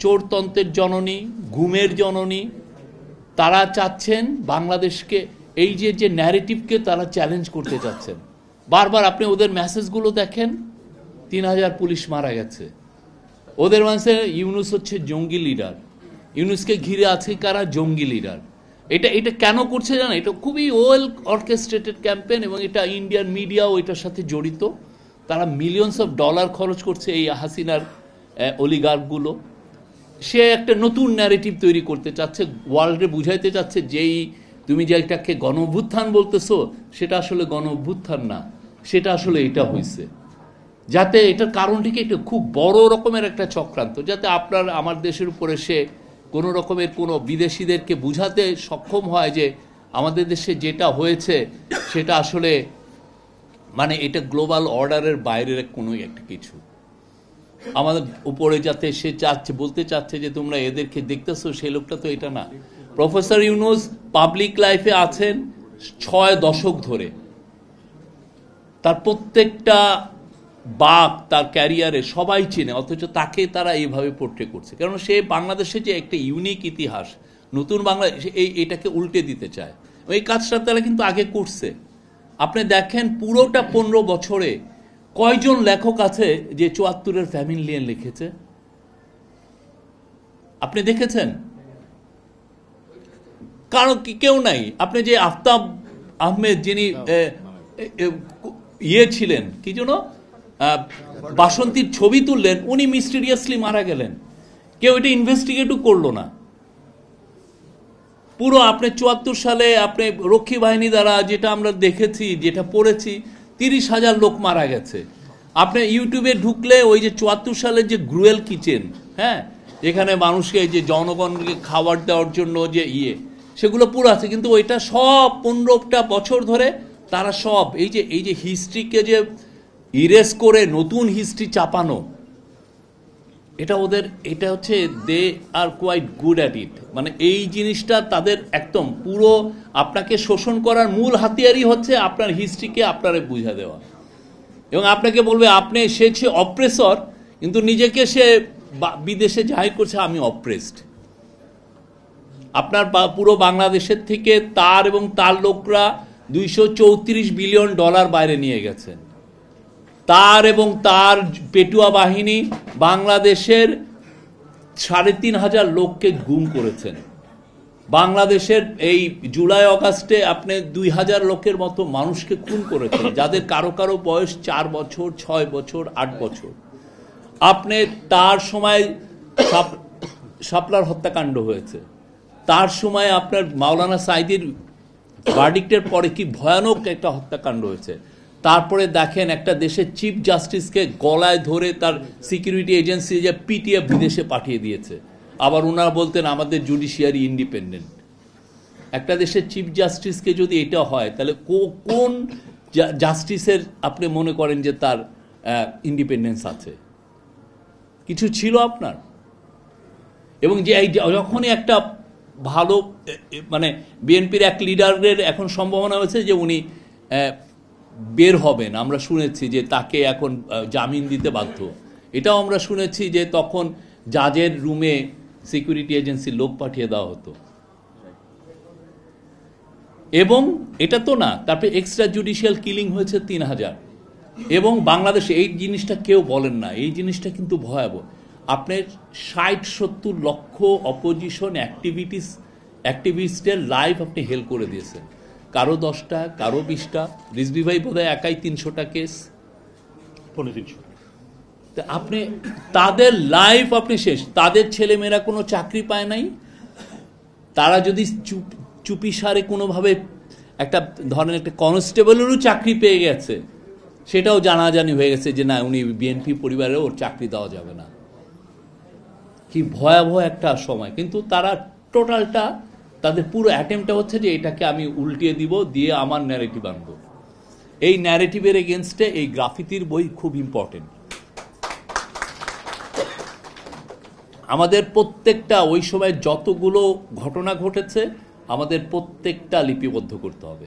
চোরতন্ত্রের জননী, ঘুমের জননী, তারা চাচ্ছেন বাংলাদেশকে এই যে ন্যারেটিভকে তারা চ্যালেঞ্জ করতে চাচ্ছেন। বারবার আপনি ওদের মেসেজগুলো দেখেন, 3000 পুলিশ মারা গেছে। ওদের মানে ইউনূস হচ্ছে জঙ্গি লিডার, ইউনূসকে ঘিরে আছে কারা? জঙ্গি লিডার। এটা কেন করছে জানেন? এটা খুবই ওয়েল অর্কেস্ট্রেটেড ক্যাম্পেইন এবং এটা ইন্ডিয়ান মিডিয়াও এটার সাথে জড়িত। তারা মিলিয়নস অফ ডলার খরচ করছে এই হাসিনার অলিগার্কগুলো। সে একটা নতুন ন্যারেটিভ তৈরি করতে চাচ্ছে, ওয়ার্ল্ডে বুঝাইতে চাচ্ছে যেই তুমি যে এটাকে গণ অভ্যুত্থান বলতেছো সেটা আসলে গণ অভ্যুত্থান না, সেটা আসলে এটা হয়েছে। যাতে এটার কারণটিকে এটা খুব বড় রকমের একটা চক্রান্ত, যাতে আমার দেশের উপরে সে কোনো রকমের কোনো বিদেশিদেরকে বুঝাতে সক্ষম হয় যে আমাদের দেশে যেটা হয়েছে সেটা আসলে মানে এটা গ্লোবাল অর্ডারের বাইরের কোনো একটা কিছু। আমাদের উপরে যাতে সে বলতে চাচ্ছে যে তোমরা এদেরকে দেখতেছো, সেই লোকটা তো এটা না। প্রফেসর ইউনূস পাবলিক লাইফে আছেন 6 দশক ধরে, তার প্রত্যেকটা বাক তার ক্যারিয়ারে সবাই চেনে, অথচ তাকে তারা এইভাবে পোর্ট্রে করছে। কারণ সে বাংলাদেশে যে একটা ইউনিক ইতিহাস, নতুন বাংলাদেশ, এটাকে উল্টে দিতে চায়। এই কাজটা তারা কিন্তু আগে করছে। আপনি দেখেন পুরোটা 15 বছরে কয়জন লেখক আছে যে 74-এর ফ্যামিলি নিয়ে লিখেছে? আপনি দেখেছেন? কারণ কেউ নাই। আপনি যে আফতাব আহমেদ যিনি ছিলেন কি জন্য বাসন্তীর ছবি তুললেন, উনি মিস্টিরিয়াসলি মারা গেলেন, কেউ এটা ইনভেস্টিগেটও করলো না। পুরো আপনি 74 সালে আপনি রক্ষী বাহিনী দ্বারা যেটা আমরা দেখেছি, যেটা পড়েছি, 30,000 লোক মারা গেছে। আপনি ইউটিউবে ঢুকলে ওই যে 74 সালের যে গ্রুয়েল কিচেন, হ্যাঁ, এখানে মানুষকে যে জনগণকে খাবার দেওয়ার জন্য যে সেগুলো পুরো আছে। কিন্তু ওইটা সব 15টা বছর ধরে তারা সব এই যে হিস্ট্রিকে যে ইরেজ করে নতুন হিস্ট্রি চাপানো, এটা হচ্ছে they are quite good at it. মানে এই জিনিসটা তাদের একদম পুরো আপনাকে শোষণ করার মূল হাতিয়ারই হচ্ছে আপনার হিস্ট্রিকে আপনারে বুঝা দেওয়া, এবং আপনাকে বলবে সে অপ্রেসর, কিন্তু নিজেকে সে বিদেশে জাহির করছে আমি অপ্রেসড। আপনার পুরো বাংলাদেশের থেকে তার এবং তার লোকরা $234 বিলিয়ন বাইরে নিয়ে গেছেন। তার এবং তার পেটুয়া বাহিনী বাংলাদেশের 3,500 লোককে গুম করেছেন। বাংলাদেশের এই জুলাই অগাস্টে আপনি 2000 লোকের মতো মানুষকে খুন করেছেন, যাদের কারো কারো বয়স 4 বছর, 6 বছর, 8 বছর। আপনি তার সময় শাপলার হত্যাকাণ্ড হয়েছে, তার সময় আপনার মাওলানা সাঈদীর ভার্ডিক্টের পরে কি ভয়ানক একটা হত্যাকাণ্ড হয়েছে। তারপরে দেখেন একটা দেশের চিফ জাস্টিসকে গলায় ধরে তার সিকিউরিটি এজেন্সি যে পিটিএ বিদেশে পাঠিয়ে দিয়েছে। আবার ওনারা বলতেন আমাদের জুডিশিয়ারি ইন্ডিপেন্ডেন্ট। একটা দেশের চিফ জাস্টিসকে যদি এটা হয়, তাহলে কোন জাস্টিসের আপনি মনে করেন যে তার ইন্ডিপেন্ডেন্স আছে? কিছু ছিল আপনার? এবং যে যখনই একটা ভালো মানে বিএনপির এক লিডারের এখন সম্ভাবনা হয়েছে যে উনি বের হবেন, আমরা শুনেছি যে তাকে এখন জামিন দিতে বাধ্য। এটাও আমরা শুনেছি যে তখন জাজের রুমে সিকিউরিটি এজেন্সির লোক পাঠিয়ে দেওয়া হতো। এবং এটা তো না, তারপরে এক্সট্রা জুডিশিয়াল কিলিং হয়েছে 3000। এবং বাংলাদেশে এই জিনিসটা কেউ বলেন না, এই জিনিসটা কিন্তু ভয়াবহ। আপনার 60-70 লক্ষ অপোজিশন অ্যাক্টিভিস্টের লাইফ আপনি হেল করে দিয়েছেন। কারো 10টা, কারো 20টা, রিজভী ভাই বোধহয় একাই 300টা কেস, 300। আপনি তাদের লাইফ আপনি শেষ। তাদের ছেলেমেয়েরা কোনো চাকরি পায় নাই। তারা যদি চুপিসারে কোনোভাবে একটা ধরেন একটা কনস্টেবলেরও চাকরি পেয়ে গেছে, সেটাও জানাজানি হয়ে গেছে যে না, উনি বিএনপি পরিবারে, ওর চাকরি দেওয়া যাবে না। কি ভয়াবহ একটা সময়। কিন্তু তারা টোটালটা, তাদের পুরো অ্যাটেম্পটা হচ্ছে যে এটাকে আমি উল্টিয়ে দিব, দিয়ে আমার ন্যারেটিভ আনবো। এই ন্যারেটিভের এগেনস্টে এই গ্রাফিতির বই খুব ইম্পর্টেন্ট। আমাদের প্রত্যেকটা ওই সময় যতগুলো ঘটনা ঘটেছে আমাদের প্রত্যেকটা লিপিবদ্ধ করতে হবে,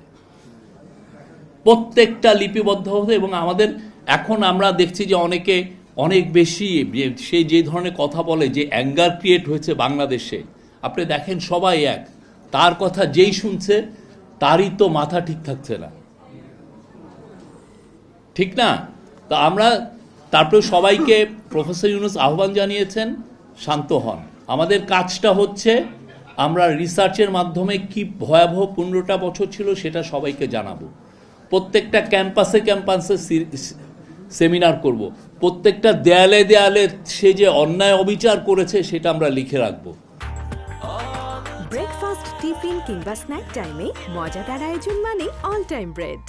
প্রত্যেকটা লিপিবদ্ধ হবে। এবং আমাদের এখন আমরা দেখছি যে অনেকে অনেক বেশি, সে যে ধরনের কথা বলে, যে অ্যাঙ্গার ক্রিয়েট হয়েছে বাংলাদেশে, আপনি দেখেন সবাই এক, তার কথা যেই শুনছে তারই তো মাথা ঠিক থাকছে না, ঠিক না? তা আমরা তারপরে সবাইকে প্রফেসর ইউনূস আহ্বান জানিয়েছেন, শান্ত হন। আমাদের কাজটা হচ্ছে আমরা রিসার্চের মাধ্যমে কি ভয়াবহ 15টা বছর ছিল সেটা সবাইকে জানাবো। প্রত্যেকটা ক্যাম্পাসে ক্যাম্পাসে সেমিনার করব, প্রত্যেকটা দেয়ালে দেয়ালে সে যে অন্যায় অবিচার করেছে সেটা আমরা লিখে রাখবো। ব্রেকফাস্ট, টিফিন কিংবা স্ন্যাক টাইমে মজাদার আয়োজন মানে অল টাইম ব্রেড।